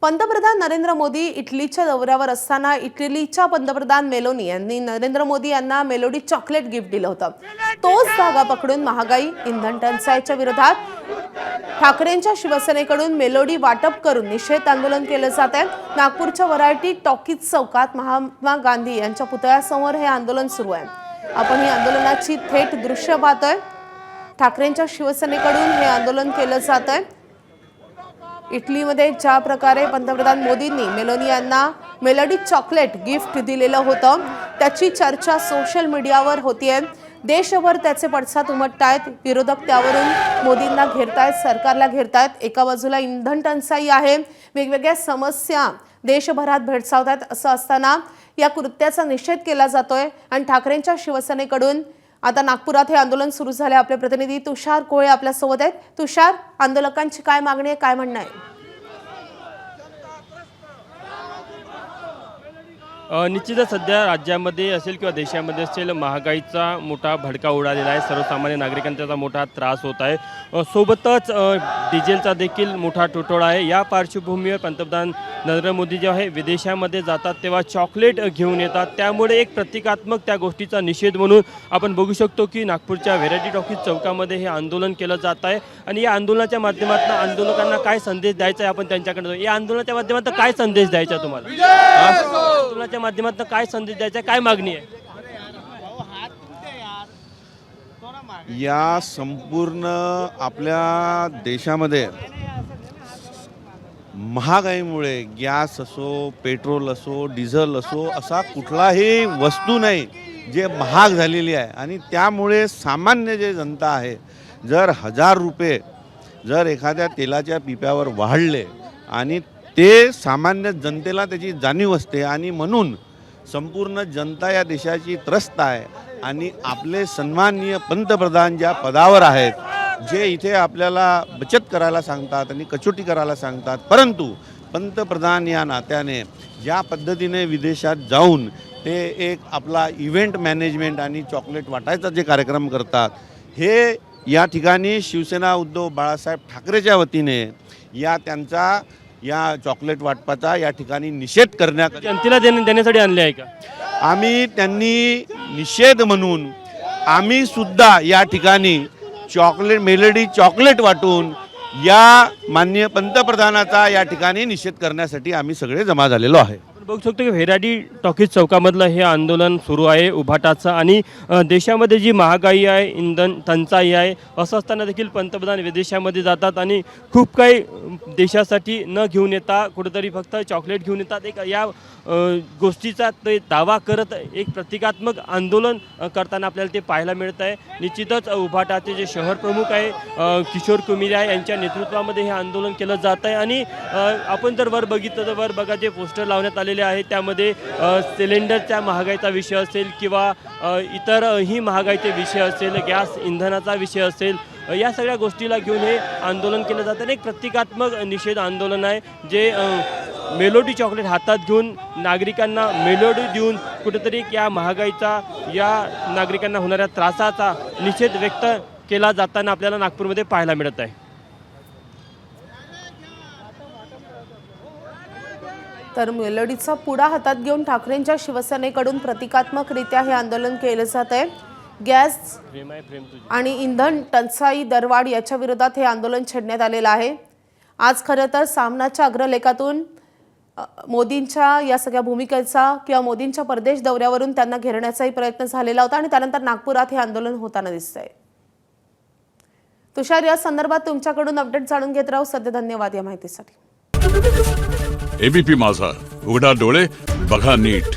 पंतप्रधान नरेंद्र मोदी इटलीच्या दौऱ्यावर असताना इटलीच्या पंतप्रधान मेलोनी यांनी नरेंद्र मोदी यांना मेलोडी चॉकलेट गिफ्ट दिलं होतं। तोच धागा पकडून महागाई इंधन टंचाईच्या विरोधात ठाकरेंच्या शिवसेनेकडून मेलोडी वाटप करून निषेध आंदोलन केलं जात आहे। नागपूरच्या व्हरायटी टॉकीज चौकात महात्मा गांधी यांच्या पुतळ्यासमोर हे आंदोलन सुरू आहे। आपण ही आंदोलनाची थेट दृश्य पाहतोय। ठाकरेंच्या शिवसेनेकडून हे आंदोलन केलं जात आहे। इटलीमध्ये ज्या प्रकारे पंतप्रधान मोदींनी मेलोनी यांना मेलोडी चॉकलेट गिफ्ट दिलेलं होतं त्याची चर्चा सोशल मीडियावर होतीये। देशभर त्याचे पडसाद उमटतायत। विरोधक त्यावरून मोदींना घेरतायत, सरकारला घेरतायत। एका बाजूला इंधन टंचाई आहे, वेगवेगळ्या समस्या देशभरात भेडसावतात। असं असताना या कृत्याचा निषेध केला जातोय आणि ठाकरेंच्या शिवसेनेकडून आता नागपुरात हे आंदोलन सुरू झाले। आपले प्रतिनिधी तुषार कोळे आपल्या सोबत आहेत। तुषार, आंदोलकांची काय मागणी आहे, काय म्हणणं आहे? निश्चितच सध्या राज्यामध्ये असेल किंवा देशामध्ये असेल महागाईचा मोठा भडका उडालेला आहे। सर्वसामान्य नागरिकांना त्याचा मोठा त्रास होत आहे। सोबतच डिझेलचा देखील मोठा तुटवडा आहे। या पार्श्वभूमीवर पंतप्रधान नरेंद्र मोदी जे आहे विदेशामध्ये जातात तेव्हा चॉकलेट घेऊन येतात। त्यामुळे एक प्रतिकात्मक त्या गोष्टीचा निषेध म्हणून आपण बघू शकतो की नागपूरच्या व्हेरायटी टॉकीज चौकामध्ये हे आंदोलन केलं जात आहे। आणि या आंदोलनाच्या माध्यमातून आंदोलकांना काय संदेश द्यायचा आहे आपण त्यांच्याकडे या आंदोलनाच्या माध्यमातून काय संदेश द्यायचा तुम्हाला माध्यमातून काय संदेश द्यायचा, काय मागणी आहे? या संपूर्ण आपल्या देशामध्ये महागाईमुळे गॅस असो, पेट्रोल असो, डिझेल असो, असा कुठलाही वस्तू नाही जे महाग झालेली आहे। आणि त्यामुळे सामान्य जे जनता आहे, जर 1000 रुपये जर एखाद्या तेलाच्या पिप्यावर वाढले आणि ते सामान्य जनतेला त्याची जाणीव असते आणि म्हणून संपूर्ण जनता या देशाची त्रस्त आहे। आणि आपले सन्माननीय पंतप्रधान ज्या पदावर आहेत, जे इथे आपल्याला बचत करायला सांगतात आणि कचोटी करायला सांगतात, परंतु पंतप्रधान या नात्याने ज्या पद्धतीने विदेशात जाऊन ते एक आपला इव्हेंट मॅनेजमेंट आणि चॉकलेट वाटायचा जे कार्यक्रम करतात, हे या ठिकाणी शिवसेना उद्धव बाळासाहेब ठाकरेच्या वतीने त्यांचा या चॉकलेट वाटपाचा या ठिकाणी निषेध करण्यात जनतेला देण्यासाठी आणले आहे का? आम्ही त्यांनी निषेध म्हणून आम्ही सुद्धा या ठिकाणी मेलोडी चॉकलेट वाटून या माननीय पंतप्रधानाचा या ठिकाणी निषेध करण्यासाठी आम्ही सगळे जमा झालेलो आहे। बघू शकतो की व्हेरायटी टॉकीज चौकामधलं हे आंदोलन सुरू आहे उभाटाचं। आणि देशामध्ये जी महागाई आहे, इंधन टंचाई आहे, असं असताना देखील पंतप्रधान विदेशामध्ये जातात आणि खूप काही देशासाठी न घेऊन येता कुठेतरी फक्त चॉकलेट घेऊन येतात। एक या गोष्टीचा ते दावा करत एक प्रतिकात्मक आंदोलन करताना आपल्याला ते पाहायला मिळत आहे। निश्चितच उभाटाचे जे शहर प्रमुख आहे किशोर कुमिरा यांच्या नेतृत्वामध्ये हे आंदोलन केलं जात आहे। आणि आपण जर वर बघितलं तर वर बघा जे पोस्टर लावण्यात आलेले आहे त्यामध्ये सिलेंडरच्या महागाईचा विषय असेल किंवा इतरही महागाईचे विषय असेल, गॅस इंधनाचा विषय असेल, या सगळ्या गोष्टीला घेऊन हे आंदोलन केलं जातं। आणि एक प्रतिकात्मक निषेध आंदोलन आहे जे मेलोडी चॉकलेट हातात घेऊन नागरिकांना मेलोडी देऊन कुठेतरी या महागाईचा, या नागरिकांना होणाऱ्या त्रासाचा निषेध व्यक्त केला जाताना आपल्याला नागपूरमध्ये पाहायला मिळत आहे। तर मेलोडीचा पुडा हातात घेऊन ठाकरेंच्या शिवसेनेकडून प्रतिकात्मकरित्या हे आंदोलन केलं जात आहे। गॅस आणि इंधन टंचाई दरवाढ याच्या विरोधात हे आंदोलन छेडण्यात आलेलं आहे। आज खरं तर सामनाच्या अग्रलेखातून मोदींच्या या सगळ्या भूमिकेचा किंवा मोदींच्या परदेश दौऱ्यावरून त्यांना घेरण्याचाही प्रयत्न झालेला होता आणि त्यानंतर नागपुरात हे आंदोलन होताना दिसतंय। तुषार, या संदर्भात तुमच्याकडून अपडेट जाणून घेत राहू। सध्या धन्यवाद या माहितीसाठी। एबीपी माझा, उघडा डोळे बघा नीट।